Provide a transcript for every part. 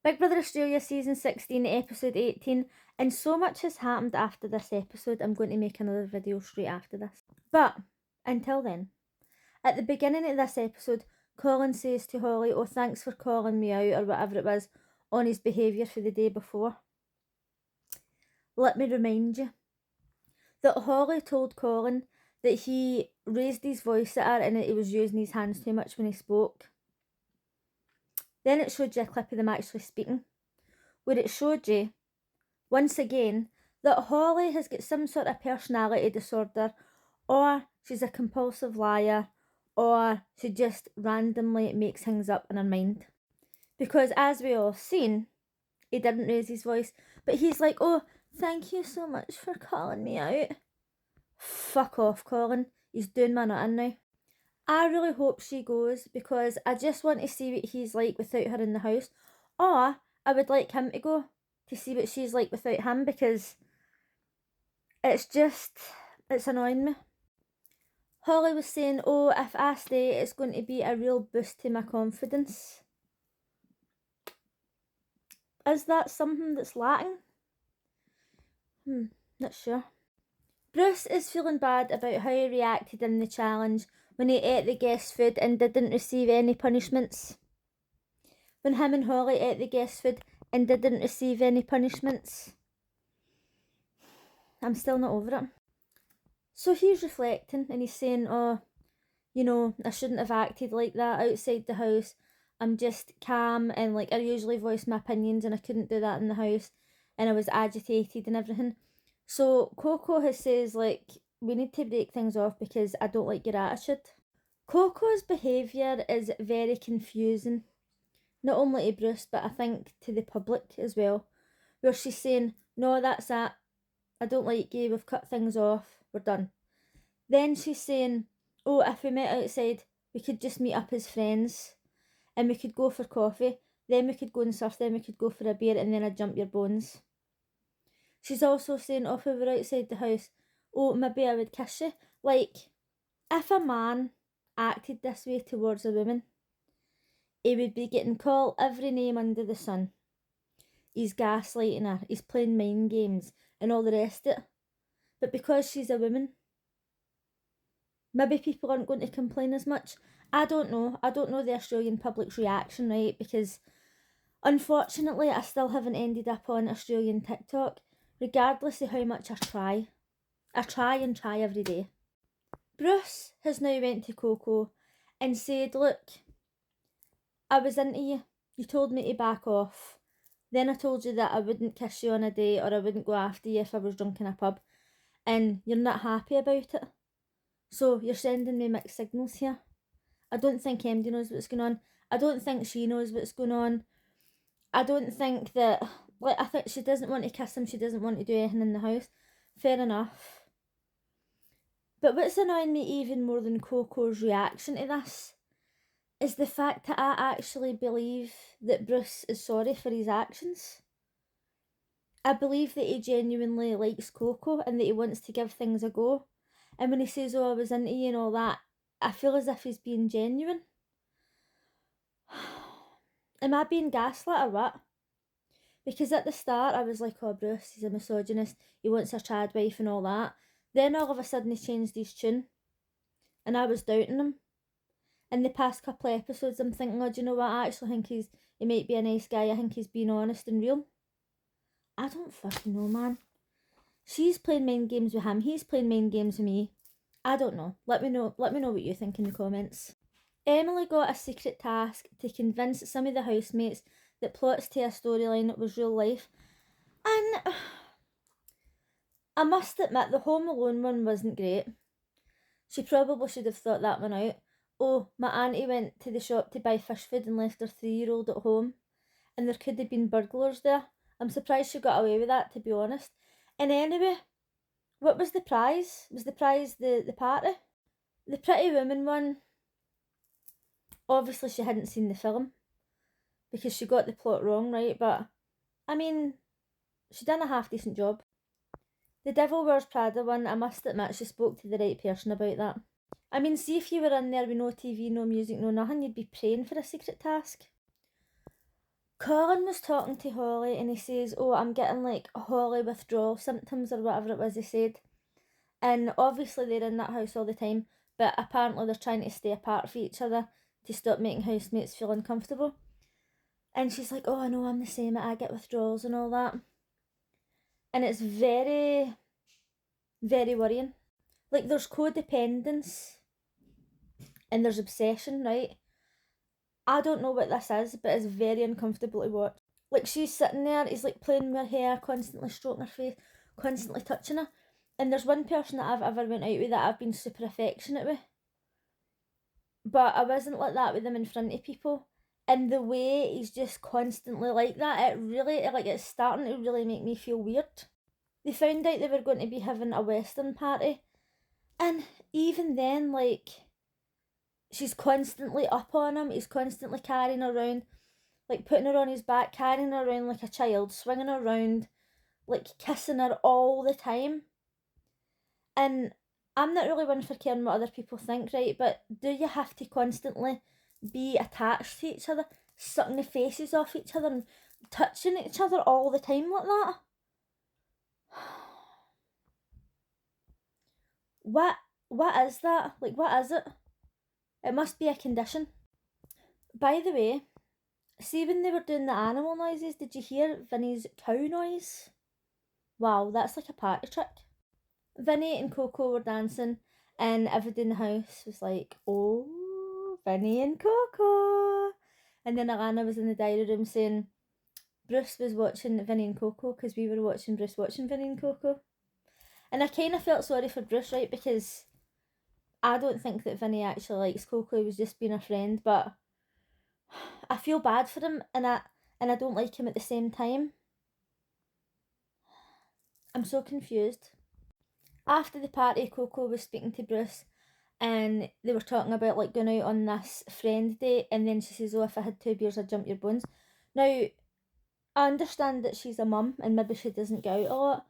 Big Brother Australia Season 16, Episode 18, and so much has happened after this episode, I'm going to make another video straight after this. But, until then, at the beginning of this episode, Colin says to Holly, "Oh, thanks for calling me out," or whatever it was, on his behaviour for the day before. Let me remind you that Holly told Colin that he raised his voice at her and that he was using his hands too much when he spoke. Then it showed you a clip of them actually speaking, where it showed you, once again, that Holly has got some sort of personality disorder, or she's a compulsive liar, or she just randomly makes things up in her mind. Because as we all seen, he didn't raise his voice, but he's like, "Oh, thank you so much for calling me out." Fuck off, Colin. He's doing my nut in now. I really hope she goes, because I just want to see what he's like without her in the house. Or I would like him to go to see what she's like without him, because it's annoying me. Holly was saying, "Oh, if I stay, it's going to be a real boost to my confidence." Is that something that's lacking? Not sure. Bruce is feeling bad about how he reacted in the challenge when he ate the guest food and didn't receive any punishments. When him and Holly ate the guest food and didn't receive any punishments. I'm still not over it. So he's reflecting and he's saying, "Oh, I shouldn't have acted like that outside the house. I'm just calm and I usually voice my opinions and I couldn't do that in the house and I was agitated and everything." So Coco has says we need to break things off because I don't like your attitude. Coco's behaviour is very confusing, not only to Bruce but I think to the public as well, where she's saying, "No, that's that. I don't like you, we've cut things off, we're done." Then she's saying, "Oh, if we met outside, we could just meet up as friends and we could go for coffee, then we could go and surf, then we could go for a beer and then I'd jump your bones." She's also saying, "Oh, if we were outside the house, oh, maybe I would kiss you." If a man acted this way towards a woman, he would be getting called every name under the sun. He's gaslighting her, he's playing mind games and all the rest of it. But because she's a woman, maybe people aren't going to complain as much. I don't know the Australian public's reaction, right? Because unfortunately I still haven't ended up on Australian TikTok, regardless of how much I try. I try every day. Bruce has now went to Coco and said, "Look, I was into you. You told me to back off. Then I told you that I wouldn't kiss you on a date or I wouldn't go after you if I was drunk in a pub. And you're not happy about it. So you're sending me mixed signals here. I don't think MD knows what's going on. I don't think she knows what's going on. I don't think that... I think she doesn't want to kiss him. She doesn't want to do anything in the house. Fair enough. But what's annoying me even more than Coco's reaction to this is the fact that I actually believe that Bruce is sorry for his actions. I believe that he genuinely likes Coco and that he wants to give things a go. And when he says, "Oh, I was into you" and all that, I feel as if he's being genuine. Am I being gaslit or what? Because at the start I was like, "Oh, Bruce, he's a misogynist, he wants a trad wife and all that." Then all of a sudden he changed his tune and I was doubting him. In the past couple of episodes I'm thinking, "Oh, do you know what, I actually think he might be a nice guy. I think he's being honest and real." I don't fucking know, man. She's playing mind games with him, he's playing mind games with me. I don't know. Let me know what you think in the comments. Emily got a secret task to convince some of the housemates that plots to a storyline was real life. And I must admit, the Home Alone one wasn't great. She probably should have thought that one out. "Oh, my auntie went to the shop to buy fish food and left her 3-year-old at home. And there could have been burglars there." I'm surprised she got away with that, to be honest. And anyway, what was the prize? Was the prize the party? The Pretty Woman one, obviously she hadn't seen the film because she got the plot wrong, right? But, I mean, she done a half-decent job. The Devil Wears Prada one, I must admit, she spoke to the right person about that. I mean, see if you were in there with no TV, no music, no nothing, you'd be praying for a secret task. Colin was talking to Holly and he says, oh, I'm getting like Holly withdrawal symptoms or whatever it was he said. And obviously they're in that house all the time, but apparently they're trying to stay apart from each other to stop making housemates feel uncomfortable. And she's like, oh, I know I'm the same, I get withdrawals and all that. And it's very, very worrying. Like, there's codependence and there's obsession, right? I don't know what this is, but it's very uncomfortable to watch. Like, she's sitting there, he's like playing with her hair, constantly stroking her face, constantly touching her. And there's one person that I've ever went out with that I've been super affectionate with. But I wasn't like that with him in front of people. And the way he's just constantly like that, it really, like, it's starting to really make me feel weird. They found out they were going to be having a Western party. And even then, like, she's constantly up on him. He's constantly carrying her around, like putting her on his back, carrying her around like a child, swinging her around, like kissing her all the time. And I'm not really one for caring what other people think, right? But do you have to constantly be attached to each other, sucking the faces off each other and touching each other all the time like that? What is that? Like, what is it? It must be a condition. By the way, see when they were doing the animal noises, did you hear Vinny's cow noise? Wow, that's like a party trick. Vinny and Coco were dancing and everybody in the house was like, oh, Vinny and Coco. And then Alana was in the diary room saying Bruce was watching Vinny and Coco because we were watching Bruce watching Vinny and Coco. And I kind of felt sorry for Bruce, right, because I don't think that Vinny actually likes Coco, he was just being a friend, but I feel bad for him and I don't like him at the same time. I'm so confused. After the party, Coco was speaking to Bruce and they were talking about like going out on this friend date, and then she says, oh, if I had 2 beers I'd jump your bones. Now, I understand that she's a mum and maybe she doesn't go out a lot,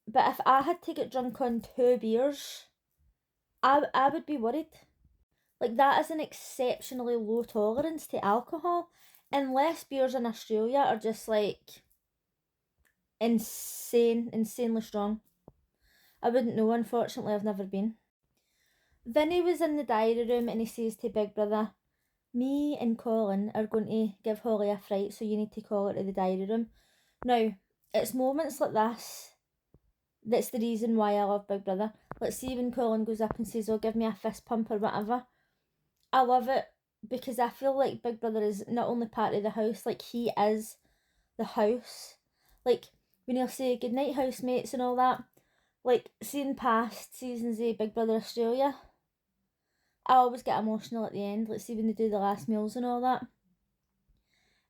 but if I had to get drunk on 2 beers, I would be worried. Like, that is an exceptionally low tolerance to alcohol, unless beers in Australia are just like insanely strong. I wouldn't know, unfortunately, I've never been. Vinny was in the diary room and he says to Big Brother, me and Colin are going to give Holly a fright, so you need to call her to the diary room. Now, it's moments like this that's the reason why I love Big Brother. Let's see when Colin goes up and says, oh, give me a fist pump or whatever. I love it because I feel like Big Brother is not only part of the house, like he is the house. Like when he'll say goodnight housemates and all that, like seeing past seasons of Big Brother Australia, I always get emotional at the end, like see when they do the last meals and all that.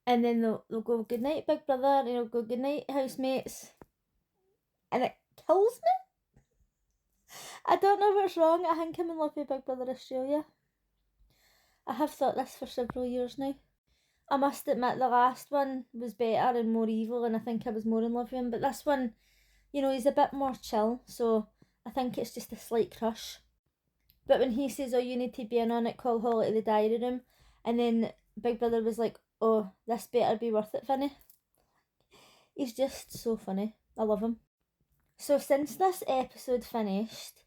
And then they'll go goodnight Big Brother and he'll go goodnight housemates. And it kills me. I don't know what's wrong. I think I'm in love with Big Brother Australia. I have thought this for several years now. I must admit the last one was better and more evil and I think I was more in love with him, but this one, you know, he's a bit more chill, so I think it's just a slight crush. But when he says, oh, you need to be in on it, call Holly to the diary room, and then Big Brother was like, oh, this better be worth it, Vinny. He's just so funny. I love him. So since this episode finished,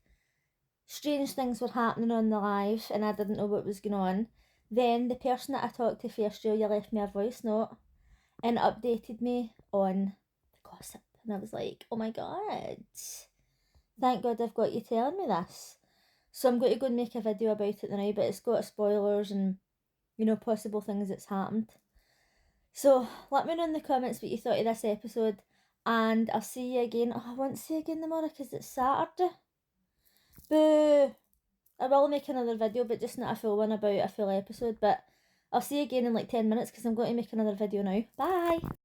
strange things were happening on the live and I didn't know what was going on. Then the person that I talked to for Australia left me a voice note and updated me on the gossip. And I was like, oh my god, thank God I've got you telling me this. So I'm going to go and make a video about it now, but it's got spoilers and, you know, possible things that's happened. So let me know in the comments what you thought of this episode, and I'll see you again. Oh, I won't see you again tomorrow because it's Saturday. Boo! I will make another video, but just not a full one about a full episode. But I'll see you again in like 10 minutes because I'm going to make another video now. Bye!